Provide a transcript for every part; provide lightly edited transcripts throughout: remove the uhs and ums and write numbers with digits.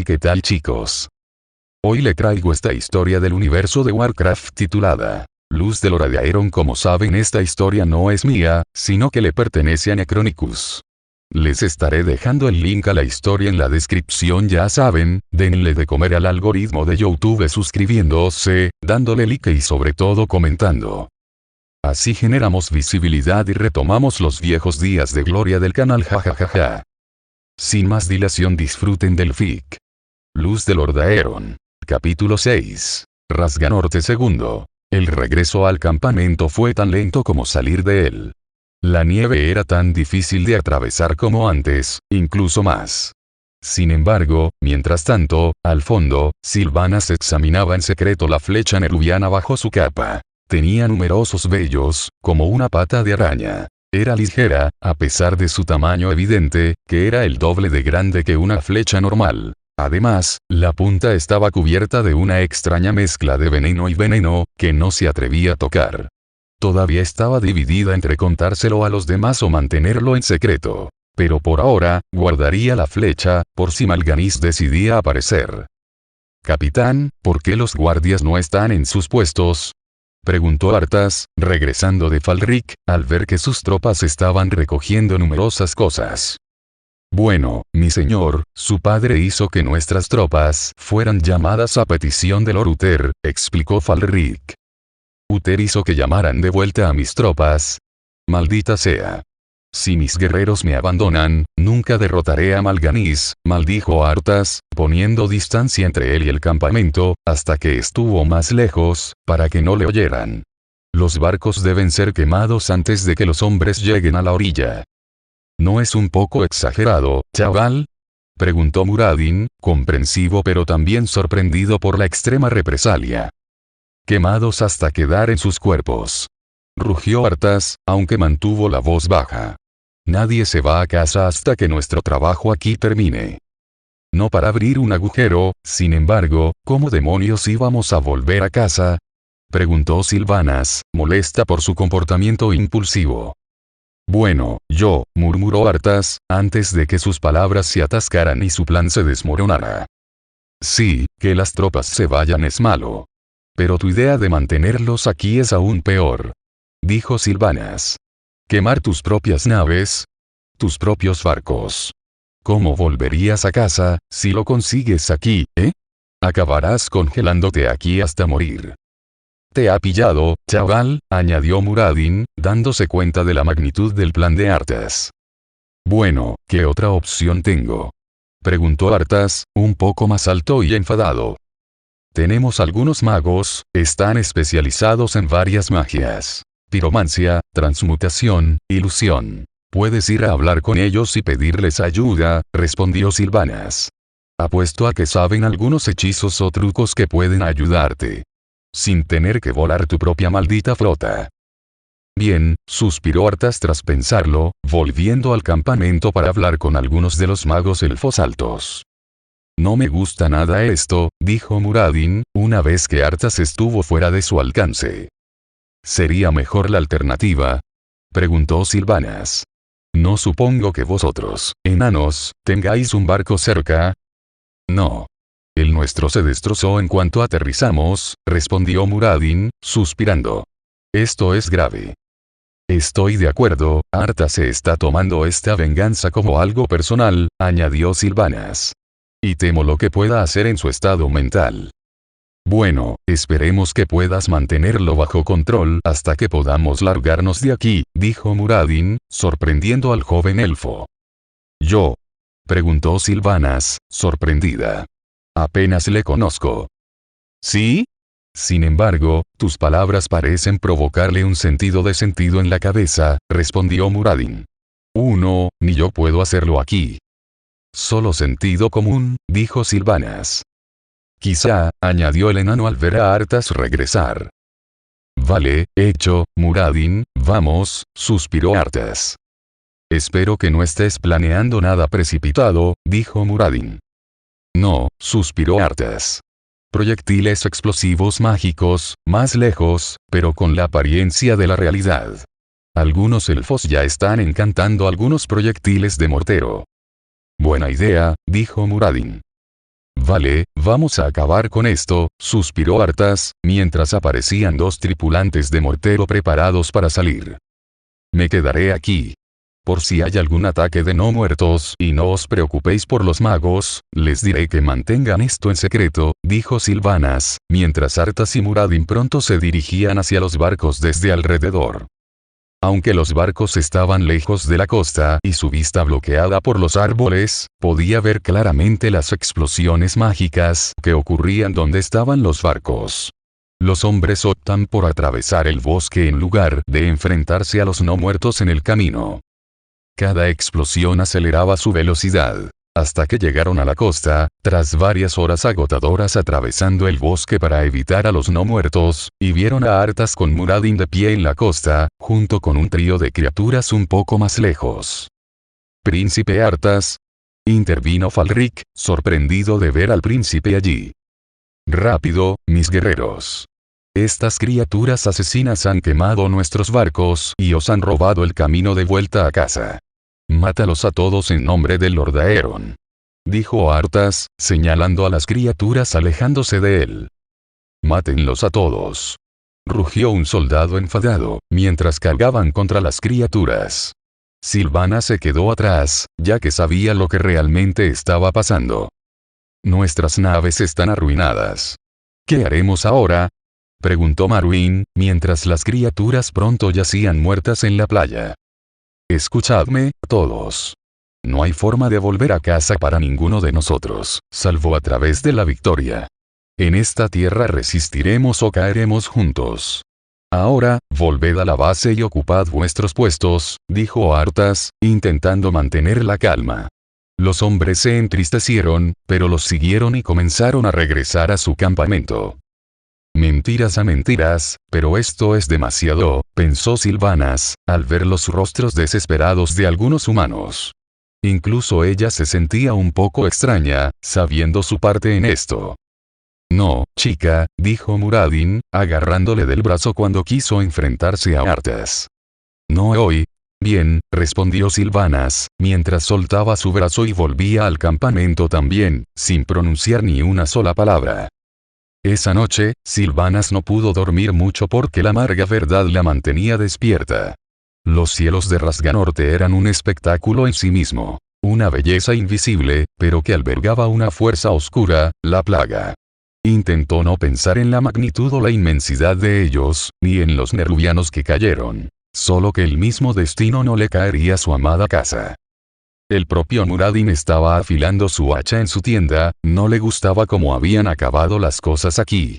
¿qué tal chicos? Hoy le traigo esta historia del universo de Warcraft titulada Luz del Ordaeron. Como saben, esta historia no es mía, sino que le pertenece a Necronicus. Les estaré dejando el link a la historia en la descripción. Ya saben, denle de comer al algoritmo de YouTube suscribiéndose, dándole like y sobre todo comentando. Así generamos visibilidad y retomamos los viejos días de gloria del canal, jajajaja. Sin más dilación, disfruten del fic. Luz del Ordaeron. Capítulo 6. Rasga Norte II. El regreso al campamento fue tan lento como salir de él. La nieve era tan difícil de atravesar como antes, incluso más. Sin embargo, mientras tanto, al fondo, Sylvanas examinaba en secreto la flecha nerubiana bajo su capa. Tenía numerosos vellos, como una pata de araña. Era ligera, a pesar de su tamaño evidente, que era el doble de grande que una flecha normal. Además, la punta estaba cubierta de una extraña mezcla de veneno y veneno, que no se atrevía a tocar. Todavía estaba dividida entre contárselo a los demás o mantenerlo en secreto. Pero por ahora, guardaría la flecha, por si Mal'Ganis decidía aparecer. «Capitán, ¿por qué los guardias no están en sus puestos?», preguntó Arthas, regresando de Falric, al ver que sus tropas estaban recogiendo numerosas cosas. «Bueno, mi señor, su padre hizo que nuestras tropas fueran llamadas a petición de Lord Uther», explicó Falric. «Uther hizo que llamaran de vuelta a mis tropas. Maldita sea. Si mis guerreros me abandonan, nunca derrotaré a Mal'Ganis», maldijo Arthas, poniendo distancia entre él y el campamento, hasta que estuvo más lejos, para que no le oyeran. «Los barcos deben ser quemados antes de que los hombres lleguen a la orilla». «¿No es un poco exagerado, chaval?», preguntó Muradin, comprensivo pero también sorprendido por la extrema represalia. «Quemados hasta quedar en sus cuerpos», rugió Arthas, aunque mantuvo la voz baja. «Nadie se va a casa hasta que nuestro trabajo aquí termine». «No para abrir un agujero, sin embargo, ¿cómo demonios íbamos a volver a casa?», preguntó Sylvanas, molesta por su comportamiento impulsivo. «Bueno, murmuró Arthas, antes de que sus palabras se atascaran y su plan se desmoronara. «Sí, que las tropas se vayan es malo. Pero tu idea de mantenerlos aquí es aún peor», dijo Sylvanas. «¿Quemar tus propias naves? Tus propios barcos? ¿Cómo volverías a casa, si lo consigues aquí, Acabarás congelándote aquí hasta morir». «Te ha pillado, chaval», añadió Muradin, dándose cuenta de la magnitud del plan de Arthas. «Bueno, ¿qué otra opción tengo?», preguntó Arthas, un poco más alto y enfadado. «Tenemos algunos magos, están especializados en varias magias. Piromancia, transmutación, ilusión. Puedes ir a hablar con ellos y pedirles ayuda», respondió Sylvanas. «Apuesto a que saben algunos hechizos o trucos que pueden ayudarte. Sin tener que volar tu propia maldita flota». «Bien», suspiró Arthas tras pensarlo, volviendo al campamento para hablar con algunos de los magos elfos altos. «No me gusta nada esto», dijo Muradin, una vez que Arthas estuvo fuera de su alcance. «¿Sería mejor la alternativa?», preguntó Sylvanas. «No supongo que vosotros, enanos, tengáis un barco cerca». «No. El nuestro se destrozó en cuanto aterrizamos», respondió Muradin, suspirando. «Esto es grave». «Estoy de acuerdo, Arthas se está tomando esta venganza como algo personal», añadió Sylvanas. «Y temo lo que pueda hacer en su estado mental». «Bueno, esperemos que puedas mantenerlo bajo control hasta que podamos largarnos de aquí», dijo Muradin, sorprendiendo al joven elfo. «¿Yo?», preguntó Sylvanas, sorprendida. «Apenas le conozco». «¿Sí? Sin embargo, tus palabras parecen provocarle un sentido de sentido en la cabeza», respondió Muradin. «Ni yo puedo hacerlo aquí». «Solo sentido común», dijo Sylvanas. «Quizá», añadió el enano al ver a Arthas regresar. «Vale, hecho, Muradin, vamos», suspiró Arthas. «Espero que no estés planeando nada precipitado», dijo Muradin. «No», suspiró Arthas. «Proyectiles explosivos mágicos, más lejos, pero con la apariencia de la realidad. Algunos elfos ya están encantando algunos proyectiles de mortero». «Buena idea», dijo Muradin. Vale, vamos a acabar con esto, suspiró Arthas, mientras aparecían dos tripulantes de mortero preparados para salir. Me quedaré aquí. Por si hay algún ataque de no muertos y no os preocupéis por los magos, les diré que mantengan esto en secreto, dijo Sylvanas, mientras Arthas y Muradin pronto se dirigían hacia los barcos desde alrededor. Aunque los barcos estaban lejos de la costa y su vista bloqueada por los árboles, podía ver claramente las explosiones mágicas que ocurrían donde estaban los barcos. Los hombres optan por atravesar el bosque en lugar de enfrentarse a los no muertos en el camino. Cada explosión aceleraba su velocidad, hasta que llegaron a la costa, tras varias horas agotadoras atravesando el bosque para evitar a los no muertos, y vieron a Arthas con Muradin de pie en la costa, junto con un trío de criaturas un poco más lejos. «Príncipe Arthas», intervino Falric, sorprendido de ver al príncipe allí. «Rápido, mis guerreros. Estas criaturas asesinas han quemado nuestros barcos y os han robado el camino de vuelta a casa. Mátalos a todos en nombre del Lord Aeron», dijo Arthas, señalando a las criaturas alejándose de él. «Mátenlos a todos», rugió un soldado enfadado, mientras cargaban contra las criaturas. Sylvana se quedó atrás, ya que sabía lo que realmente estaba pasando. «Nuestras naves están arruinadas. ¿Qué haremos ahora?», preguntó Marwyn, mientras las criaturas pronto yacían muertas en la playa. «Escuchadme, todos. No hay forma de volver a casa para ninguno de nosotros, salvo a través de la victoria. En esta tierra resistiremos o caeremos juntos. Ahora, volved a la base y ocupad vuestros puestos», dijo Arthas, intentando mantener la calma. Los hombres se entristecieron, pero los siguieron y comenzaron a regresar a su campamento. «Mentiras a mentiras, pero esto es demasiado», pensó Sylvanas, al ver los rostros desesperados de algunos humanos. Incluso ella se sentía un poco extraña, sabiendo su parte en esto. «No, chica», dijo Muradin, agarrándole del brazo cuando quiso enfrentarse a Arthas. «No hoy». «Bien», respondió Sylvanas, mientras soltaba su brazo y volvía al campamento también, sin pronunciar ni una sola palabra. Esa noche, Sylvanas no pudo dormir mucho porque la amarga verdad la mantenía despierta. Los cielos de Rasganorte eran un espectáculo en sí mismo. Una belleza invisible, pero que albergaba una fuerza oscura, la plaga. Intentó no pensar en la magnitud o la inmensidad de ellos, ni en los nerubianos que cayeron. Solo que el mismo destino no le caería a su amada casa. El propio Muradin estaba afilando su hacha en su tienda, no le gustaba cómo habían acabado las cosas aquí.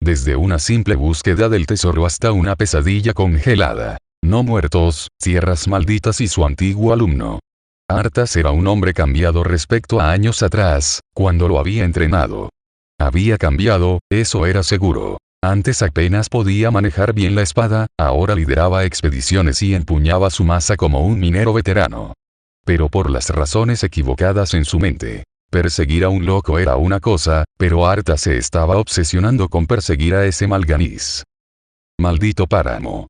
Desde una simple búsqueda del tesoro hasta una pesadilla congelada. No muertos, tierras malditas y su antiguo alumno. Arthas era un hombre cambiado respecto a años atrás, cuando lo había entrenado. Había cambiado, eso era seguro. Antes apenas podía manejar bien la espada, ahora lideraba expediciones y empuñaba su maza como un minero veterano. Pero por las razones equivocadas en su mente. Perseguir a un loco era una cosa, pero Arthas se estaba obsesionando con perseguir a ese Malganis. «Maldito páramo»,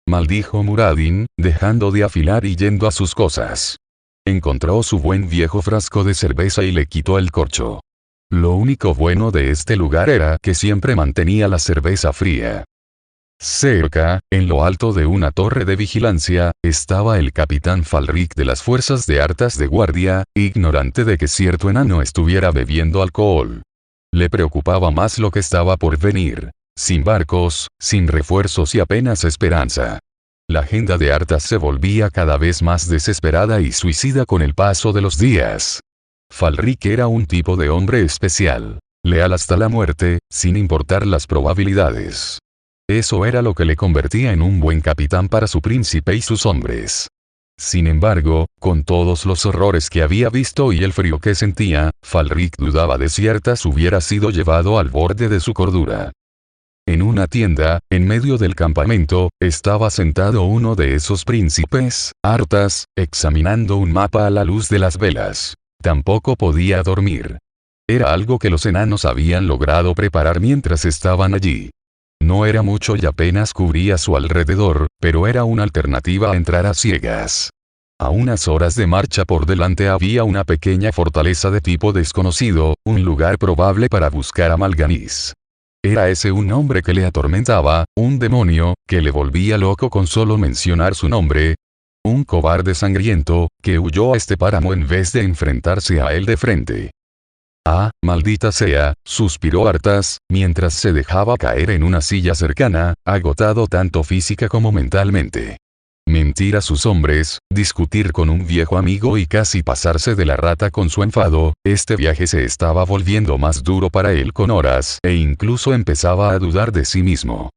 maldijo Muradin, dejando de afilar y yendo a sus cosas. Encontró su buen viejo frasco de cerveza y le quitó el corcho. Lo único bueno de este lugar era que siempre mantenía la cerveza fría. Cerca, en lo alto de una torre de vigilancia, estaba el capitán Falric de las fuerzas de Arthas de guardia, ignorante de que cierto enano estuviera bebiendo alcohol. Le preocupaba más lo que estaba por venir. Sin barcos, sin refuerzos y apenas esperanza. La agenda de Arthas se volvía cada vez más desesperada y suicida con el paso de los días. Falric era un tipo de hombre especial. Leal hasta la muerte, sin importar las probabilidades. Eso era lo que le convertía en un buen capitán para su príncipe y sus hombres. Sin embargo, con todos los horrores que había visto y el frío que sentía, Falric dudaba de si Arthas hubiera sido llevado al borde de su cordura. En una tienda, en medio del campamento, estaba sentado uno de esos príncipes, Arthas, examinando un mapa a la luz de las velas. Tampoco podía dormir. Era algo que los enanos habían logrado preparar mientras estaban allí. No era mucho y apenas cubría su alrededor, pero era una alternativa a entrar a ciegas. A unas horas de marcha por delante había una pequeña fortaleza de tipo desconocido, un lugar probable para buscar a Malganiz. Era ese un hombre que le atormentaba, un demonio, que le volvía loco con solo mencionar su nombre. Un cobarde sangriento, que huyó a este páramo en vez de enfrentarse a él de frente. Ah, maldita sea, suspiró Arthas, mientras se dejaba caer en una silla cercana, agotado tanto física como mentalmente. Mentir a sus hombres, discutir con un viejo amigo y casi pasarse de la rata con su enfado, este viaje se estaba volviendo más duro para él con horas, e incluso empezaba a dudar de sí mismo.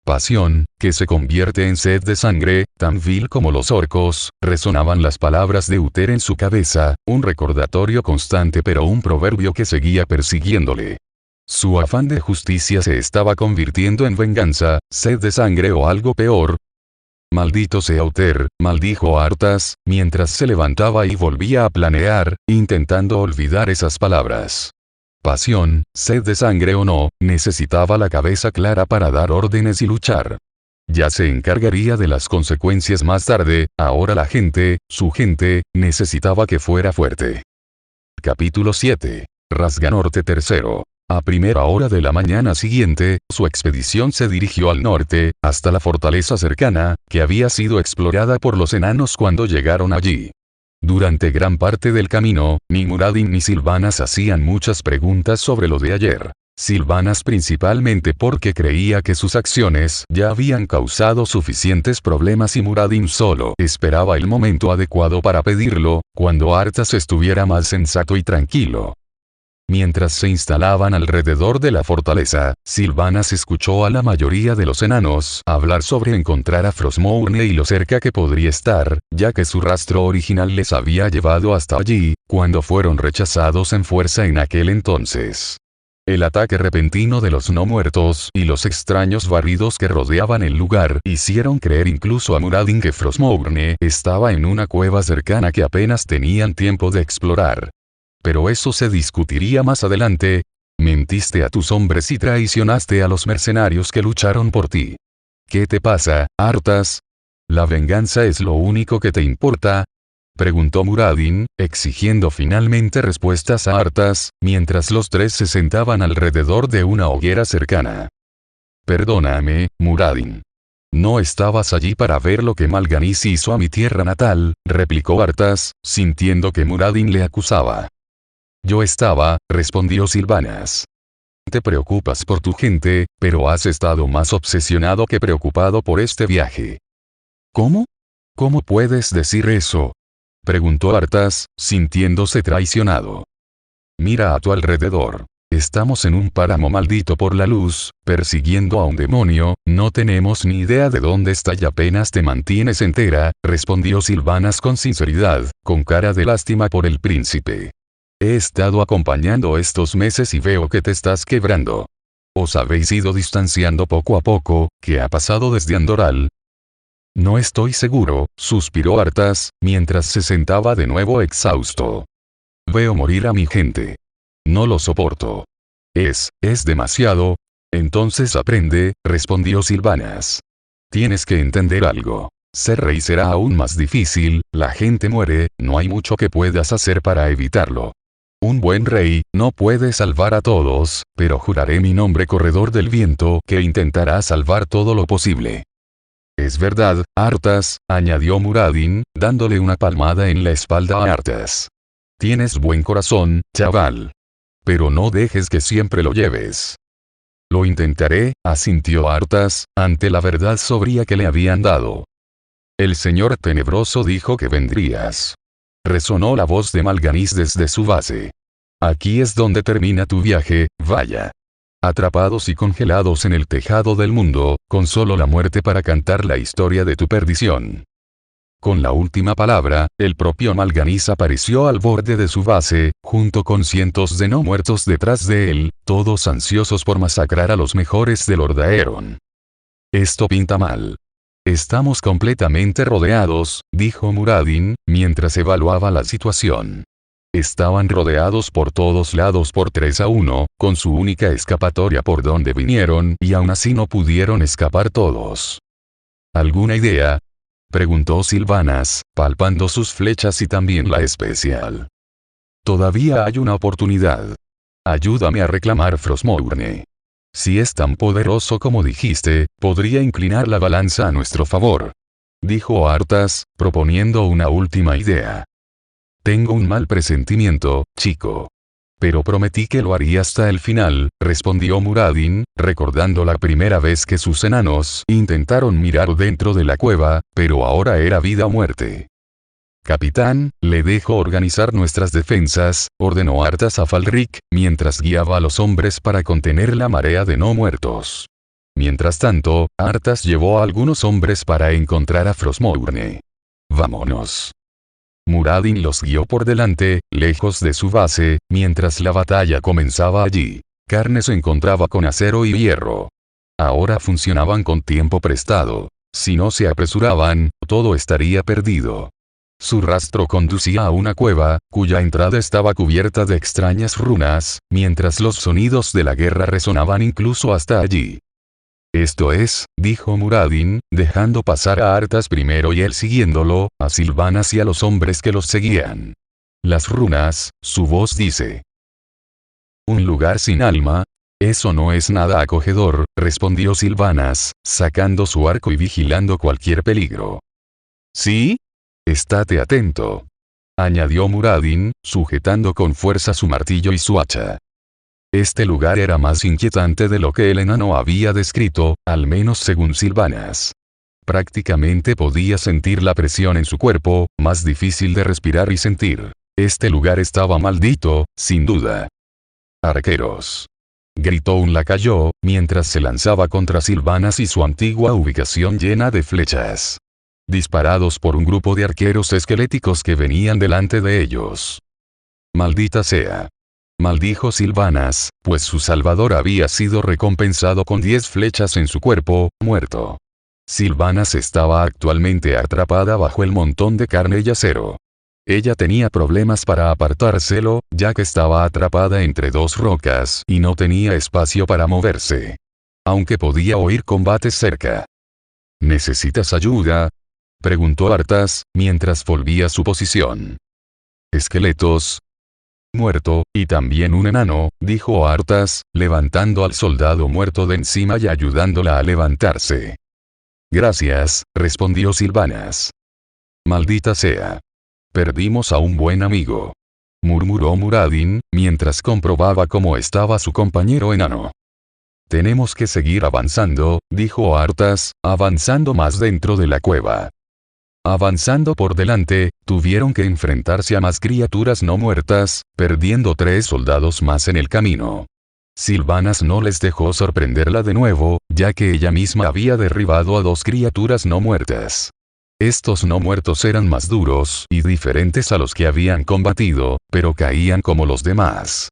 Pasión, que se convierte en sed de sangre, tan vil como los orcos, resonaban las palabras de Uther en su cabeza, un recordatorio constante pero un proverbio que seguía persiguiéndole. Su afán de justicia se estaba convirtiendo en venganza, sed de sangre o algo peor. Maldito sea Uther, maldijo Arthas, mientras se levantaba y volvía a planear, intentando olvidar esas palabras. Pasión, sed de sangre o no, necesitaba la cabeza clara para dar órdenes y luchar. Ya se encargaría de las consecuencias más tarde, ahora la gente, su gente, necesitaba que fuera fuerte. Capítulo 7. Rasganorte III. A primera hora de la mañana siguiente, su expedición se dirigió al norte, hasta la fortaleza cercana, que había sido explorada por los enanos cuando llegaron allí. Durante gran parte del camino, ni Muradin ni Sylvanas hacían muchas preguntas sobre lo de ayer. Sylvanas principalmente porque creía que sus acciones ya habían causado suficientes problemas y Muradin solo esperaba el momento adecuado para pedirlo, cuando Arthas estuviera más sensato y tranquilo. Mientras se instalaban alrededor de la fortaleza, Sylvanas escuchó a la mayoría de los enanos hablar sobre encontrar a Frostmourne y lo cerca que podría estar, ya que su rastro original les había llevado hasta allí, cuando fueron rechazados en fuerza en aquel entonces. El ataque repentino de los no muertos y los extraños barridos que rodeaban el lugar hicieron creer incluso a Muradin que Frostmourne estaba en una cueva cercana que apenas tenían tiempo de explorar. Pero eso se discutiría más adelante. Mentiste a tus hombres y traicionaste a los mercenarios que lucharon por ti. ¿Qué te pasa, Arthas? ¿La venganza es lo único que te importa? Preguntó Muradin, exigiendo finalmente respuestas a Arthas, mientras los tres se sentaban alrededor de una hoguera cercana. Perdóname, Muradin. No estabas allí para ver lo que Malganiz hizo a mi tierra natal, replicó Arthas, sintiendo que Muradin le acusaba. Yo estaba, respondió Sylvanas. Te preocupas por tu gente, pero has estado más obsesionado que preocupado por este viaje. ¿Cómo? ¿Cómo puedes decir eso? Preguntó Arthas, sintiéndose traicionado. Mira a tu alrededor. Estamos en un páramo maldito por la luz, persiguiendo a un demonio, no tenemos ni idea de dónde está y apenas te mantienes entera, respondió Sylvanas con sinceridad, con cara de lástima por el príncipe. He estado acompañando estos meses y veo que te estás quebrando. ¿Os habéis ido distanciando poco a poco? ¿Qué ha pasado desde Andoral? No estoy seguro, suspiró Arthas, mientras se sentaba de nuevo exhausto. Veo morir a mi gente. No lo soporto. Es demasiado. Entonces aprende, respondió Sylvanas. Tienes que entender algo. Ser rey será aún más difícil, la gente muere, no hay mucho que puedas hacer para evitarlo. Un buen rey, no puede salvar a todos, pero juraré mi nombre corredor del viento que intentará salvar todo lo posible. Es verdad, Arthas, añadió Muradin, dándole una palmada en la espalda a Arthas. Tienes buen corazón, chaval. Pero no dejes que siempre lo lleves. Lo intentaré, asintió Arthas, ante la verdad sobria que le habían dado. El señor tenebroso dijo que vendrías. Resonó la voz de Malganiz desde su base. Aquí es donde termina tu viaje, vaya. Atrapados y congelados en el tejado del mundo, con solo la muerte para cantar la historia de tu perdición. Con la última palabra, el propio Malganiz apareció al borde de su base, junto con cientos de no muertos detrás de él, todos ansiosos por masacrar a los mejores de Lord Aeron. Esto pinta mal. Estamos completamente rodeados, dijo Muradin, mientras evaluaba la situación. Estaban rodeados por todos lados por 3-1, con su única escapatoria por donde vinieron y aún así no pudieron escapar todos. ¿Alguna idea? Preguntó Sylvanas, palpando sus flechas y también la especial. Todavía hay una oportunidad. Ayúdame a reclamar Frostmourne. Si es tan poderoso como dijiste, podría inclinar la balanza a nuestro favor. Dijo Arthas, proponiendo una última idea. Tengo un mal presentimiento, chico. Pero prometí que lo haría hasta el final, respondió Muradin, recordando la primera vez que sus enanos intentaron mirar dentro de la cueva, pero ahora era vida o muerte. Capitán, le dejo organizar nuestras defensas, ordenó Arthas a Falric, mientras guiaba a los hombres para contener la marea de no muertos. Mientras tanto, Arthas llevó a algunos hombres para encontrar a Frostmourne. Vámonos. Muradin los guió por delante, lejos de su base, mientras la batalla comenzaba allí. Carne se encontraba con acero y hierro. Ahora funcionaban con tiempo prestado. Si no se apresuraban, todo estaría perdido. Su rastro conducía a una cueva, cuya entrada estaba cubierta de extrañas runas, mientras los sonidos de la guerra resonaban incluso hasta allí. Esto es, dijo Muradin, dejando pasar a Arthas primero y él siguiéndolo, a Sylvanas y a los hombres que los seguían. Las runas, su voz dice. Un lugar sin alma. Eso no es nada acogedor, respondió Sylvanas, sacando su arco y vigilando cualquier peligro. ¿Sí? Estate atento. Añadió Muradin, sujetando con fuerza su martillo y su hacha. Este lugar era más inquietante de lo que el enano había descrito, al menos según Sylvanas. Prácticamente podía sentir la presión en su cuerpo, más difícil de respirar y sentir. Este lugar estaba maldito, sin duda. Arqueros. Gritó un lacayo, mientras se lanzaba contra Sylvanas y su antigua ubicación llena de flechas. Disparados por un grupo de arqueros esqueléticos que venían delante de ellos. Maldita sea. Maldijo Sylvanas, pues su salvador había sido recompensado con 10 flechas en su cuerpo, muerto. Sylvanas estaba actualmente atrapada bajo el montón de carne y acero. Ella tenía problemas para apartárselo, ya que estaba atrapada entre dos rocas y no tenía espacio para moverse. Aunque podía oír combates cerca. ¿Necesitas ayuda?, preguntó Arthas, mientras volvía a su posición. Esqueletos. Muerto, y también un enano, dijo Arthas, levantando al soldado muerto de encima y ayudándola a levantarse. Gracias, respondió Sylvanas. Maldita sea. Perdimos a un buen amigo. Murmuró Muradin, mientras comprobaba cómo estaba su compañero enano. Tenemos que seguir avanzando, dijo Arthas, avanzando más dentro de la cueva. Avanzando por delante, tuvieron que enfrentarse a más criaturas no muertas, perdiendo 3 soldados más en el camino. Sylvanas no les dejó sorprenderla de nuevo, ya que ella misma había derribado a 2 criaturas no muertas. Estos no muertos eran más duros y diferentes a los que habían combatido, pero caían como los demás.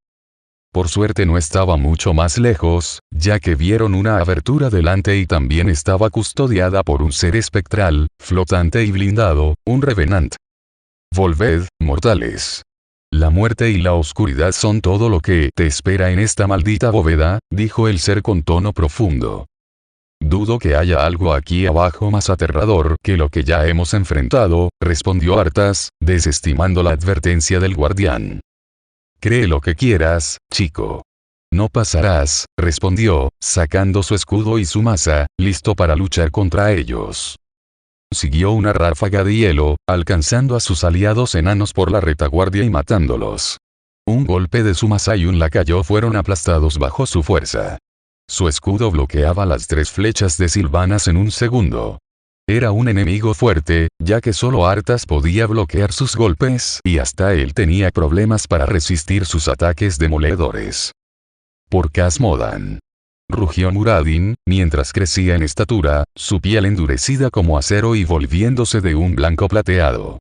Por suerte no estaba mucho más lejos, ya que vieron una abertura delante y también estaba custodiada por un ser espectral, flotante y blindado, un revenant. Volved, mortales. La muerte y la oscuridad son todo lo que te espera en esta maldita bóveda, dijo el ser con tono profundo. Dudo que haya algo aquí abajo más aterrador que lo que ya hemos enfrentado, respondió Arthas, desestimando la advertencia del guardián. Cree lo que quieras, chico. No pasarás, respondió, sacando su escudo y su maza, listo para luchar contra ellos. Siguió una ráfaga de hielo, alcanzando a sus aliados enanos por la retaguardia y matándolos. Un golpe de su maza y un lacayo fueron aplastados bajo su fuerza. Su escudo bloqueaba las 3 flechas de Sylvanas en un segundo. Era un enemigo fuerte, ya que solo Arthas podía bloquear sus golpes y hasta él tenía problemas para resistir sus ataques demoledores. Por Casmodan. Rugió Muradin, mientras crecía en estatura, su piel endurecida como acero y volviéndose de un blanco plateado.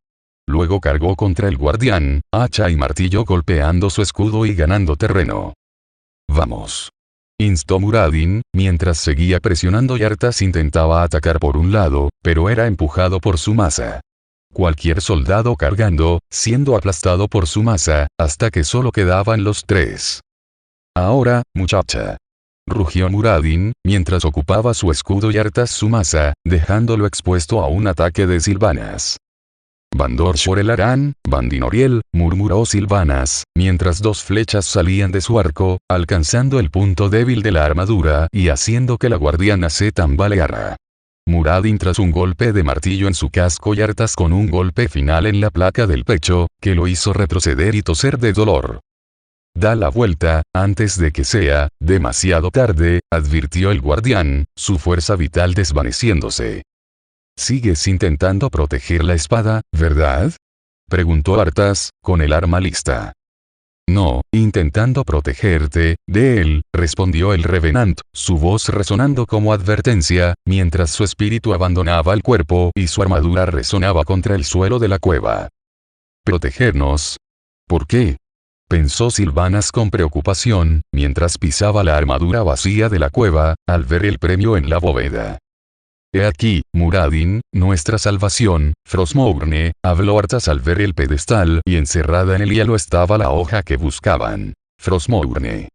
Luego cargó contra el guardián, hacha y martillo golpeando su escudo y ganando terreno. Vamos. Instó Muradin, mientras seguía presionando y Arthas intentaba atacar por un lado, pero era empujado por su maza. Cualquier soldado cargando, siendo aplastado por su maza, hasta que solo quedaban los 3. Ahora, muchacha. Rugió Muradin, mientras ocupaba su escudo y Arthas su maza, dejándolo expuesto a un ataque de Sylvanas. Bandor Shorelarán, Bandinoriel, murmuró Sylvanas, mientras dos flechas salían de su arco, alcanzando el punto débil de la armadura y haciendo que la guardiana se tambaleara. Muradin tras un golpe de martillo en su casco y Arthas con un golpe final en la placa del pecho, que lo hizo retroceder y toser de dolor. Da la vuelta, antes de que sea demasiado tarde, advirtió el guardián, su fuerza vital desvaneciéndose. «Sigues intentando proteger la espada, ¿verdad?», preguntó Arthas, con el arma lista. «No, intentando protegerte de él», respondió el Revenant, su voz resonando como advertencia, mientras su espíritu abandonaba el cuerpo y su armadura resonaba contra el suelo de la cueva. «¿Protegernos? ¿Por qué?», pensó Sylvanas con preocupación, mientras pisaba la armadura vacía de la cueva, al ver el premio en la bóveda. «He aquí, Muradin, nuestra salvación», Frostmourne, habló Arthas al ver el pedestal y encerrada en el hielo estaba la hoja que buscaban. Frostmourne.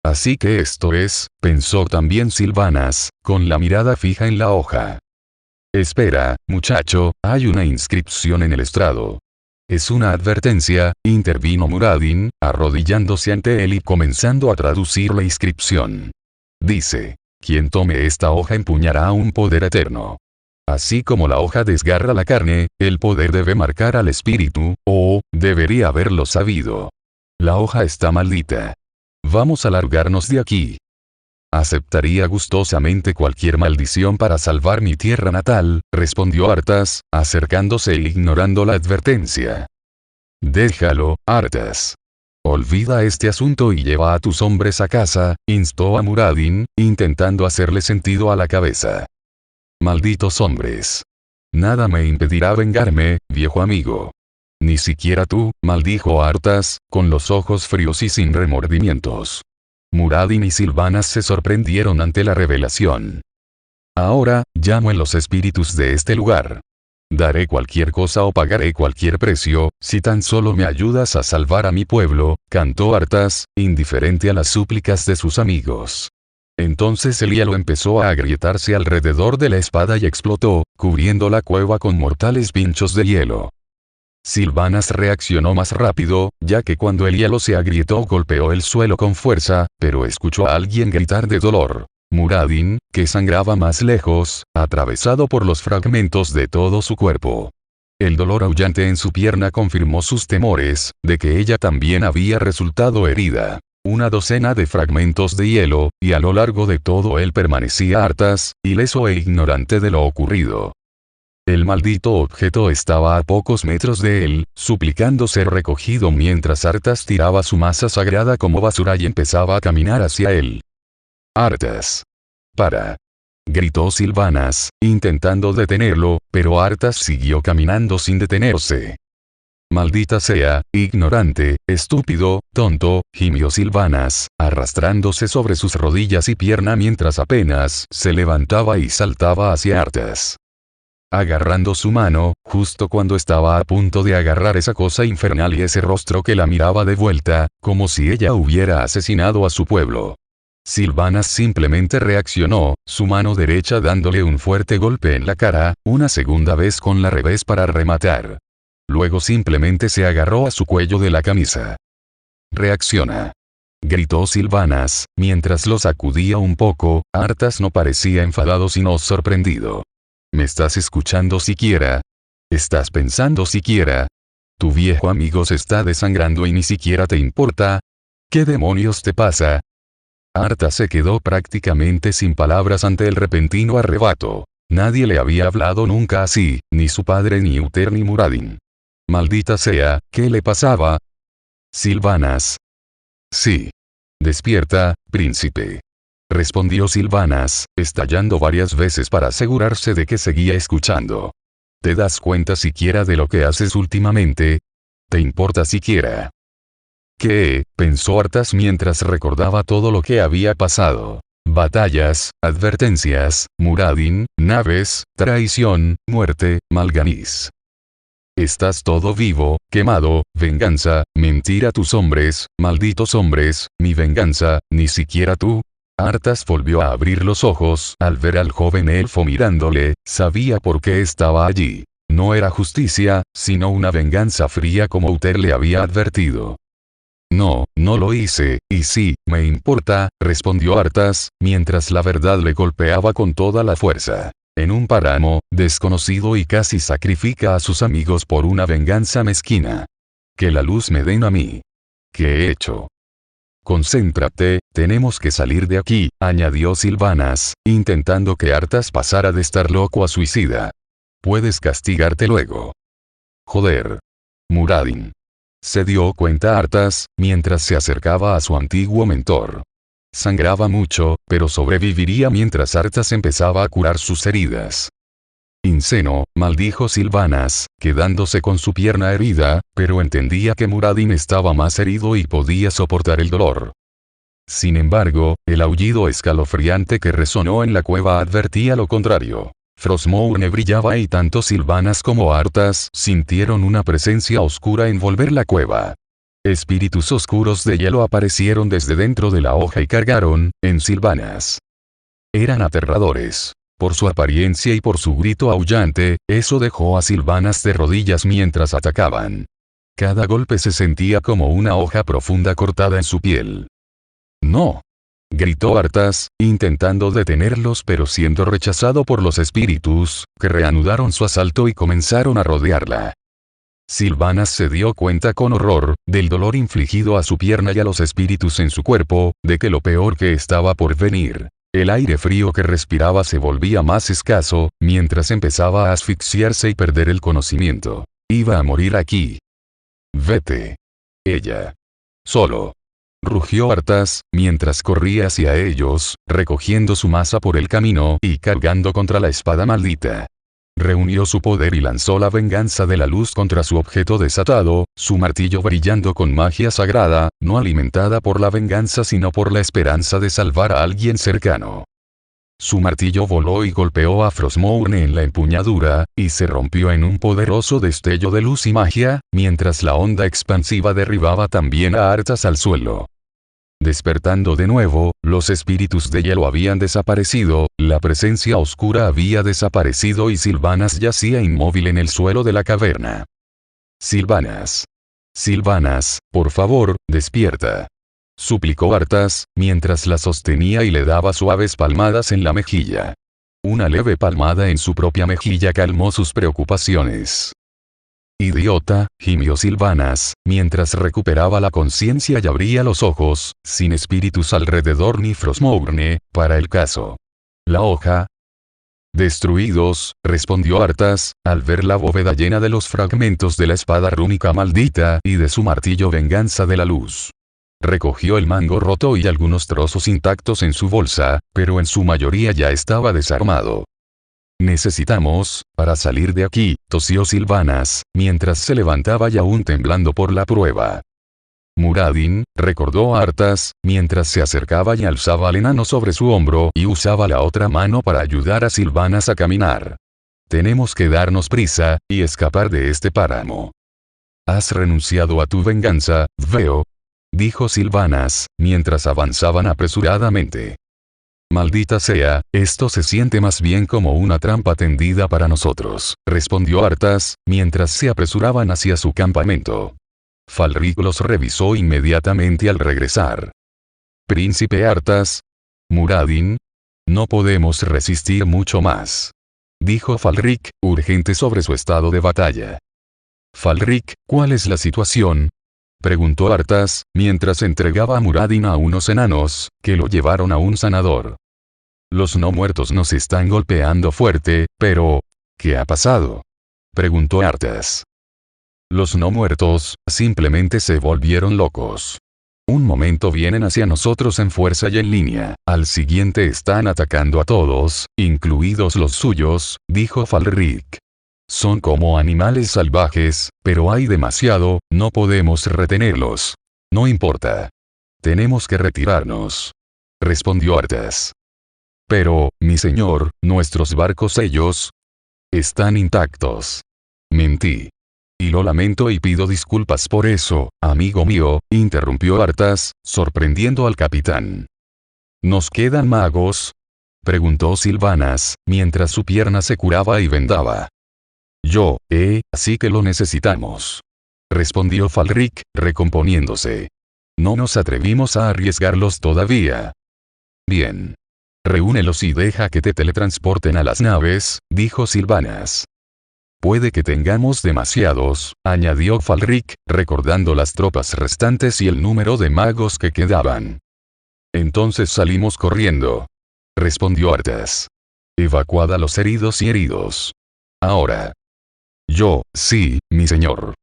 «Así que esto es», pensó también Sylvanas, con la mirada fija en la hoja. «Espera, muchacho, hay una inscripción en el estrado». «Es una advertencia», intervino Muradin, arrodillándose ante él y comenzando a traducir la inscripción. Dice: «Quien tome esta hoja empuñará un poder eterno. Así como la hoja desgarra la carne, el poder debe marcar al espíritu, o, debería haberlo sabido. La hoja está maldita. Vamos a largarnos de aquí». «Aceptaría gustosamente cualquier maldición para salvar mi tierra natal», respondió Arthas, acercándose e ignorando la advertencia. «Déjalo, Arthas. Olvida este asunto y lleva a tus hombres a casa», instó a Muradin, intentando hacerle sentido a la cabeza. «Malditos hombres. Nada me impedirá vengarme, viejo amigo. Ni siquiera tú», maldijo Arthas, con los ojos fríos y sin remordimientos. Muradin y Sylvanas se sorprendieron ante la revelación. «Ahora, llamo en los espíritus de este lugar. Daré cualquier cosa o pagaré cualquier precio, si tan solo me ayudas a salvar a mi pueblo», cantó Arthas, indiferente a las súplicas de sus amigos. Entonces el hielo empezó a agrietarse alrededor de la espada y explotó, cubriendo la cueva con mortales pinchos de hielo. Sylvanas reaccionó más rápido, ya que cuando el hielo se agrietó golpeó el suelo con fuerza, pero escuchó a alguien gritar de dolor. Muradin, que sangraba más lejos, atravesado por los fragmentos de todo su cuerpo. El dolor aullante en su pierna confirmó sus temores, de que ella también había resultado herida. Una docena de fragmentos de hielo, y a lo largo de todo él permanecía Arthas, ileso e ignorante de lo ocurrido. El maldito objeto estaba a pocos metros de él, suplicando ser recogido mientras Arthas tiraba su masa sagrada como basura y empezaba a caminar hacia él. «Arthas. Para», gritó Sylvanas, intentando detenerlo, pero Arthas siguió caminando sin detenerse. «Maldita sea, ignorante, estúpido, tonto», gimió Sylvanas, arrastrándose sobre sus rodillas y pierna mientras apenas se levantaba y saltaba hacia Arthas. Agarrando su mano, justo cuando estaba a punto de agarrar esa cosa infernal y ese rostro que la miraba de vuelta, como si ella hubiera asesinado a su pueblo. Sylvanas simplemente reaccionó, su mano derecha dándole un fuerte golpe en la cara, una segunda vez con la revés para rematar. Luego simplemente se agarró a su cuello de la camisa. «Reacciona», gritó Sylvanas, mientras lo sacudía un poco. Arthas no parecía enfadado sino sorprendido. «¿Me estás escuchando siquiera? ¿Estás pensando siquiera? Tu viejo amigo se está desangrando y ni siquiera te importa. ¿Qué demonios te pasa?». Arthas se quedó prácticamente sin palabras ante el repentino arrebato. Nadie le había hablado nunca así, ni su padre ni Uther ni Muradin. Maldita sea, ¿qué le pasaba? «Sylvanas». «Sí. Despierta, príncipe», respondió Sylvanas, estallando varias veces para asegurarse de que seguía escuchando. «¿Te das cuenta siquiera de lo que haces últimamente? ¿Te importa siquiera?». «¿Qué?», pensó Arthas mientras recordaba todo lo que había pasado. Batallas, advertencias, Muradin, naves, traición, muerte, Mal'Ganis. «Estás todo vivo, quemado, venganza, mentira a tus hombres, malditos hombres, mi venganza, ni siquiera tú». Arthas volvió a abrir los ojos al ver al joven elfo mirándole, sabía por qué estaba allí. no era justicia, sino una venganza fría como Uther le había advertido. No, no lo hice, y sí, me importa, respondió Arthas, mientras la verdad le golpeaba con toda la fuerza. En un páramo, desconocido y casi sacrifica a sus amigos por una venganza mezquina. Que la luz me den a mí. ¿Qué he hecho? Concéntrate, tenemos que salir de aquí, añadió Sylvanas, intentando que Arthas pasara de estar loco a suicida. Puedes castigarte luego. Joder. Muradin. Se dio cuenta Arthas, mientras se acercaba a su antiguo mentor. Sangraba mucho, pero sobreviviría mientras Arthas empezaba a curar sus heridas. Inseno, maldijo Sylvanas, quedándose con su pierna herida, pero entendía que Muradin estaba más herido y podía soportar el dolor. Sin embargo, el aullido escalofriante que resonó en la cueva advertía lo contrario. Frostmourne brillaba y tanto Sylvanas como Arthas sintieron una presencia oscura envolver la cueva. Espíritus oscuros de hielo aparecieron desde dentro de la hoja y cargaron en Sylvanas. Eran aterradores. Por su apariencia y por su grito aullante, eso dejó a Sylvanas de rodillas mientras atacaban. Cada golpe se sentía como una hoja profunda cortada en su piel. ¡No! Gritó Arthas, intentando detenerlos pero siendo rechazado por los espíritus, que reanudaron su asalto y comenzaron a rodearla. Sylvanas se dio cuenta con horror, del dolor infligido a su pierna y a los espíritus en su cuerpo, de que lo peor que estaba por venir. El aire frío que respiraba se volvía más escaso, mientras empezaba a asfixiarse y perder el conocimiento. Iba a morir aquí. Vete. Ella. Solo. Rugió Arthas, mientras corría hacia ellos, recogiendo su masa por el camino y cargando contra la espada maldita. Reunió su poder y lanzó la venganza de la luz contra su objeto desatado, su martillo brillando con magia sagrada, no alimentada por la venganza sino por la esperanza de salvar a alguien cercano. Su martillo voló y golpeó a Frostmourne en la empuñadura, y se rompió en un poderoso destello de luz y magia, mientras la onda expansiva derribaba también a Arthas al suelo. Despertando de nuevo, los espíritus de hielo habían desaparecido, la presencia oscura había desaparecido y Sylvanas yacía inmóvil en el suelo de la caverna. Sylvanas. Sylvanas, por favor, despierta. Suplicó Arthas, mientras la sostenía y le daba suaves palmadas en la mejilla. Una leve palmada en su propia mejilla calmó sus preocupaciones. Idiota, gimió Sylvanas, mientras recuperaba la conciencia y abría los ojos, sin espíritus alrededor ni Frostmourne, para el caso. La hoja. Destruidos, respondió Arthas, al ver la bóveda llena de los fragmentos de la espada rúnica maldita y de su martillo venganza de la luz. Recogió el mango roto y algunos trozos intactos en su bolsa, pero en su mayoría ya estaba desarmado. Necesitamos, para salir de aquí, tosió Sylvanas, mientras se levantaba y aún temblando por la prueba. Muradin, recordó a Arthas, mientras se acercaba y alzaba al enano sobre su hombro y usaba la otra mano para ayudar a Sylvanas a caminar. Tenemos que darnos prisa, y escapar de este páramo. Has renunciado a tu venganza, veo, dijo Sylvanas, mientras avanzaban apresuradamente. Maldita sea, esto se siente más bien como una trampa tendida para nosotros, respondió Arthas, mientras se apresuraban hacia su campamento. Falric los revisó inmediatamente al regresar. Príncipe Arthas. Muradin. No podemos resistir mucho más. Dijo Falric, urgente sobre su estado de batalla. Falric, ¿cuál es la situación? Preguntó Arthas, mientras entregaba a Muradin a unos enanos, que lo llevaron a un sanador. Los no muertos nos están golpeando fuerte, pero... ¿qué ha pasado? Preguntó Arthas. Los no muertos, simplemente se volvieron locos. Un momento vienen hacia nosotros en fuerza y en línea, al siguiente están atacando a todos, incluidos los suyos, dijo Falric. Son como animales salvajes, pero hay demasiado, no podemos retenerlos. No importa. Tenemos que retirarnos. Respondió Arthas. Pero, mi señor, nuestros barcos ellos están intactos. Mentí. Y lo lamento y pido disculpas por eso, amigo mío, interrumpió Arthas, sorprendiendo al capitán. ¿Nos quedan magos? Preguntó Sylvanas, mientras su pierna se curaba y vendaba. Así que lo necesitamos. Respondió Falric, recomponiéndose. No nos atrevimos a arriesgarlos todavía. Bien. Reúnelos y deja que te teletransporten a las naves, dijo Sylvanas. Puede que tengamos demasiados, añadió Falric, recordando las tropas restantes y el número de magos que quedaban. Entonces salimos corriendo. Respondió Arthas. Evacuad a los heridos y heridos. Ahora. Sí, mi señor.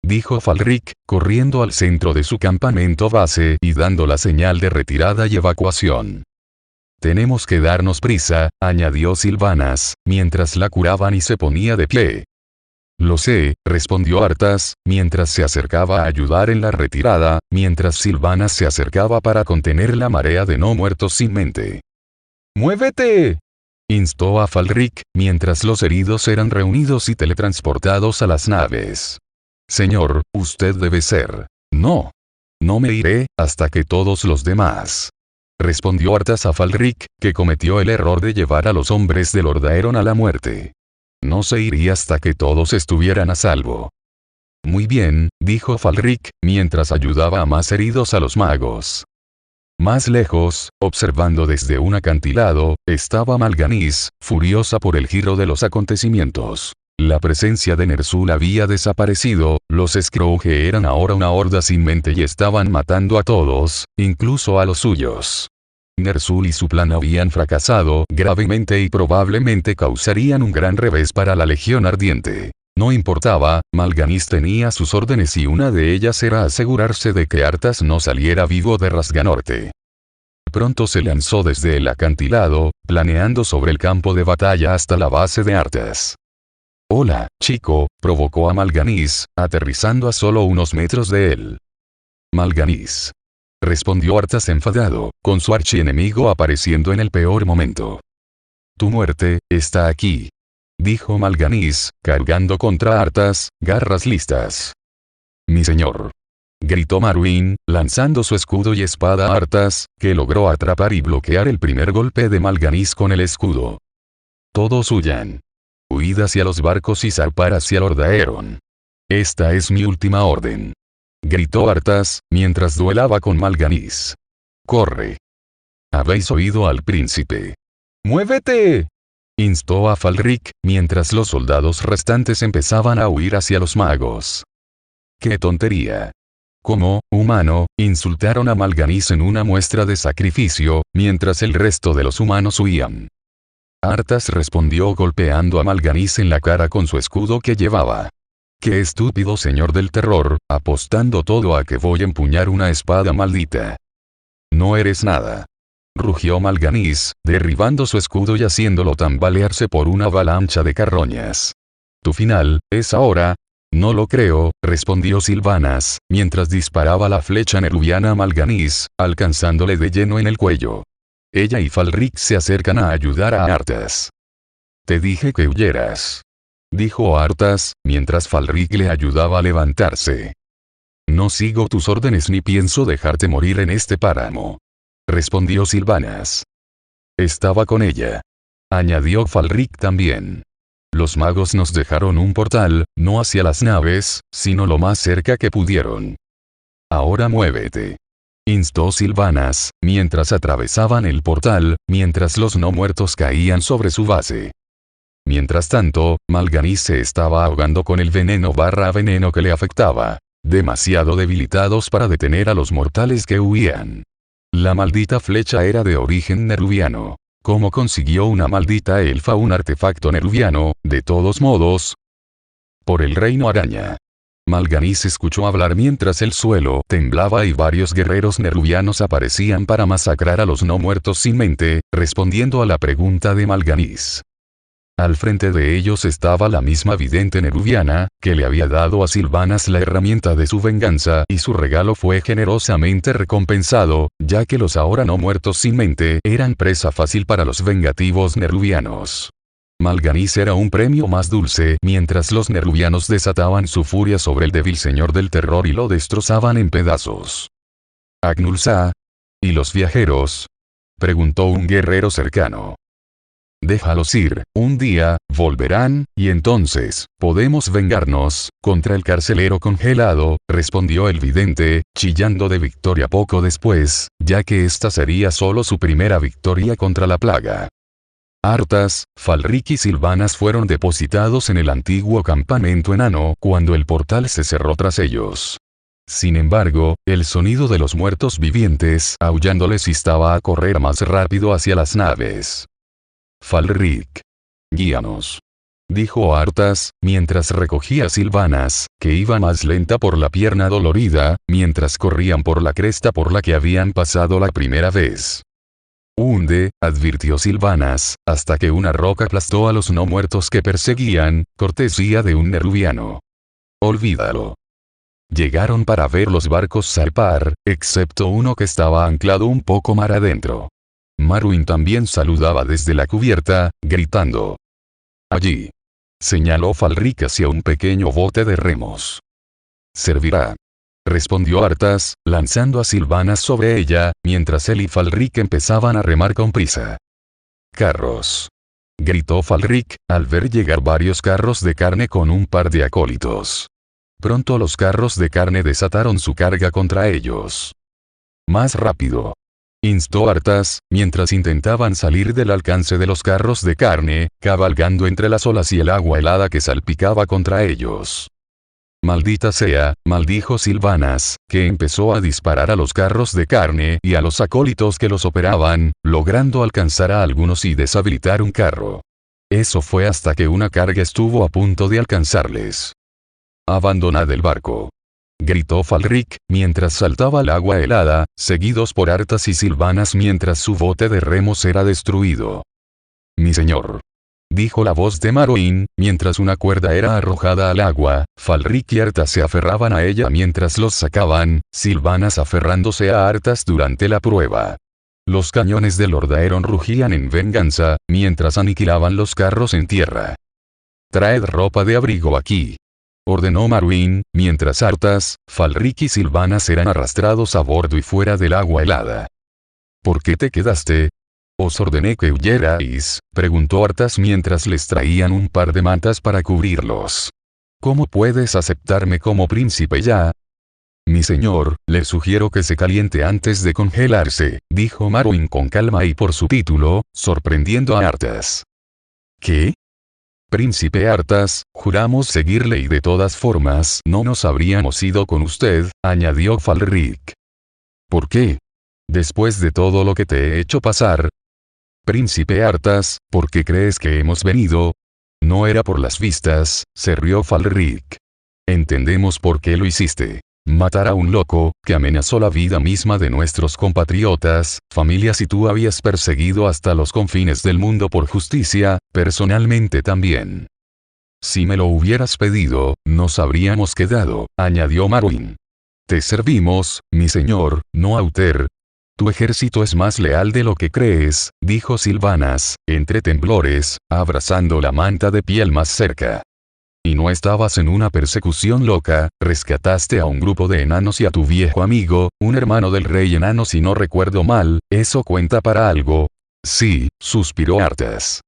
Dijo Falric, corriendo al centro de su campamento base y dando la señal de retirada y evacuación. Tenemos que darnos prisa, añadió Sylvanas, mientras la curaban y se ponía de pie. Lo sé, respondió Arthas, mientras se acercaba a ayudar en la retirada, mientras Sylvanas se acercaba para contener la marea de no muertos sin mente. ¡Muévete!, instó a Falric, mientras los heridos eran reunidos y teletransportados a las naves. Señor, usted debe ser. No. No me iré, hasta que todos los demás. Respondió Arthas a Falric, que cometió el error de llevar a los hombres de Lord Aeron a la muerte. No se iría hasta que todos estuvieran a salvo. Muy bien, dijo Falric, mientras ayudaba a más heridos a los magos. Más lejos, observando desde un acantilado, estaba Mal'Ganis, furiosa por el giro de los acontecimientos. La presencia de Ner'zhul había desaparecido, los Skrowge eran ahora una horda sin mente y estaban matando a todos, incluso a los suyos. Ner'zhul y su plan habían fracasado gravemente y probablemente causarían un gran revés para la Legión Ardiente. No importaba, Mal'Ganis tenía sus órdenes y una de ellas era asegurarse de que Arthas no saliera vivo de Rasganorte. Pronto se lanzó desde el acantilado, planeando sobre el campo de batalla hasta la base de Arthas. «Hola, chico», provocó a Mal'Ganis, aterrizando a solo unos metros de él. «Mal'Ganis», respondió Arthas enfadado, con su archienemigo apareciendo en el peor momento. «Tu muerte está aquí», dijo Mal'Ganis, cargando contra Arthas, garras listas. «Mi señor», gritó Marwyn, lanzando su escudo y espada a Arthas, que logró atrapar y bloquear el primer golpe de Mal'Ganis con el escudo. «Todos huyan. Huid hacia los barcos y zarpar hacia Lord Aeron. Esta es mi última orden», gritó Arthas, mientras duelaba con Mal'Ganis. «Corre. Habéis oído al príncipe. ¡Muévete!», instó a Falric, mientras los soldados restantes empezaban a huir hacia los magos. ¡Qué tontería! Como humano, insultaron a Mal'Ganis en una muestra de sacrificio, mientras el resto de los humanos huían. Arthas respondió golpeando a Mal'Ganis en la cara con su escudo que llevaba. «Qué estúpido señor del terror, apostando todo a que voy a empuñar una espada maldita. No eres nada», rugió Mal'Ganis, derribando su escudo y haciéndolo tambalearse por una avalancha de carroñas. «Tu final es ahora». «No lo creo», respondió Sylvanas, mientras disparaba la flecha nerubiana a Mal'Ganis, alcanzándole de lleno en el cuello. Ella y Falric se acercan a ayudar a Arthas. «Te dije que huyeras», dijo Arthas, mientras Falric le ayudaba a levantarse. «No sigo tus órdenes ni pienso dejarte morir en este páramo», respondió Sylvanas. «Estaba con ella», añadió Falric también. «Los magos nos dejaron un portal, no hacia las naves, sino lo más cerca que pudieron. Ahora muévete», instó Sylvanas, mientras atravesaban el portal, mientras los no muertos caían sobre su base. Mientras tanto, Mal'Ganis se estaba ahogando con el veneno que le afectaba, demasiado debilitados para detener a los mortales que huían. La maldita flecha era de origen nerubiano. ¿Cómo consiguió una maldita elfa un artefacto nerubiano, de todos modos? Por el reino araña. Mal'Ganis escuchó hablar mientras el suelo temblaba y varios guerreros nerubianos aparecían para masacrar a los no muertos sin mente, respondiendo a la pregunta de Mal'Ganis. Al frente de ellos estaba la misma vidente nerubiana, que le había dado a Sylvanas la herramienta de su venganza y su regalo fue generosamente recompensado, ya que los ahora no muertos sin mente eran presa fácil para los vengativos nerubianos. Mal'Ganis era un premio más dulce mientras los nerubianos desataban su furia sobre el débil señor del terror y lo destrozaban en pedazos. «Agnulsa. ¿Y los viajeros?», preguntó un guerrero cercano. Déjalos ir, un día, volverán, y entonces, podemos vengarnos, contra el carcelero congelado, respondió el vidente, chillando de victoria poco después, ya que esta sería solo su primera victoria contra la plaga. Arthas, Falric y Sylvanas fueron depositados en el antiguo campamento enano cuando el portal se cerró tras ellos. Sin embargo, el sonido de los muertos vivientes aullándoles instaba a correr más rápido hacia las naves. Falric. Guíanos. Dijo Arthas, mientras recogía a Sylvanas, que iba más lenta por la pierna dolorida, mientras corrían por la cresta por la que habían pasado la primera vez. Hunde, advirtió Sylvanas, hasta que una roca aplastó a los no muertos que perseguían, cortesía de un nerubiano. Olvídalo. Llegaron para ver los barcos zarpar, excepto uno que estaba anclado un poco mar adentro. Marwyn también saludaba desde la cubierta, gritando. Allí. Señaló Falric hacia un pequeño bote de remos. Servirá. Respondió Arthas, lanzando a Sylvanas sobre ella, mientras él y Falric empezaban a remar con prisa. Carros. Gritó Falric, al ver llegar varios carros de carne con un par de acólitos. Pronto los carros de carne desataron su carga contra ellos. Más rápido. Instó Arthas, mientras intentaban salir del alcance de los carros de carne, cabalgando entre las olas y el agua helada que salpicaba contra ellos. Maldita sea, maldijo Sylvanas, que empezó a disparar a los carros de carne y a los acólitos que los operaban, logrando alcanzar a algunos y deshabilitar un carro. Eso fue hasta que una carga estuvo a punto de alcanzarles. Abandonad el barco. Gritó Falric, mientras saltaba al agua helada, seguidos por Arthas y Sylvanas mientras su bote de remos era destruido. Mi señor. Dijo la voz de Marwyn, mientras una cuerda era arrojada al agua, Falric y Arthas se aferraban a ella mientras los sacaban, Sylvanas aferrándose a Arthas durante la prueba. Los cañones de Lord Aeron rugían en venganza, mientras aniquilaban los carros en tierra. Traed ropa de abrigo aquí. Ordenó Marwyn, mientras Arthas, Falric y Sylvanas eran arrastrados a bordo y fuera del agua helada. ¿Por qué te quedaste? Os ordené que huyerais, preguntó Arthas mientras les traían un par de mantas para cubrirlos. ¿Cómo puedes aceptarme como príncipe ya? Mi señor, le sugiero que se caliente antes de congelarse, dijo Marwyn con calma y por su título, sorprendiendo a Arthas. ¿Qué? Príncipe Arthas, juramos seguirle y de todas formas no nos habríamos ido con usted, añadió Falric. ¿Por qué? Después de todo lo que te he hecho pasar. Príncipe Arthas, ¿por qué crees que hemos venido? No era por las vistas, se rió Falric. Entendemos por qué lo hiciste. Matar a un loco, que amenazó la vida misma de nuestros compatriotas, familias y tú habías perseguido hasta los confines del mundo por justicia, personalmente también. Si me lo hubieras pedido, nos habríamos quedado, añadió Marwyn. Te servimos, mi señor, no Auter. Tu ejército es más leal de lo que crees, dijo Sylvanas, entre temblores, abrazando la manta de piel más cerca. Y no estabas en una persecución loca, rescataste a un grupo de enanos y a tu viejo amigo, un hermano del rey enano si no recuerdo mal, ¿eso cuenta para algo? Sí, suspiró Arthas.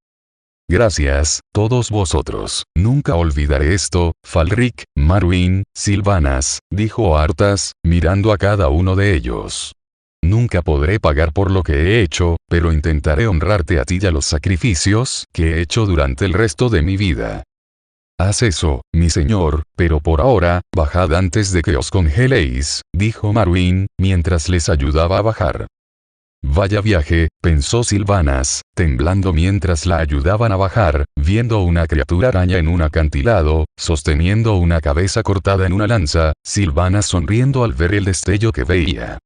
Gracias, todos vosotros, nunca olvidaré esto, Falric, Marwyn, Sylvanas, dijo Arthas, mirando a cada uno de ellos. Nunca podré pagar por lo que he hecho, pero intentaré honrarte a ti y a los sacrificios que he hecho durante el resto de mi vida. Haz eso, mi señor, pero por ahora, bajad antes de que os congeléis, dijo Marwyn, mientras les ayudaba a bajar. Vaya viaje, pensó Sylvanas, temblando mientras la ayudaban a bajar, viendo una criatura araña en un acantilado, sosteniendo una cabeza cortada en una lanza, Sylvanas sonriendo al ver el destello que veía.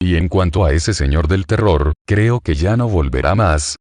Y en cuanto a ese señor del terror, creo que ya no volverá más,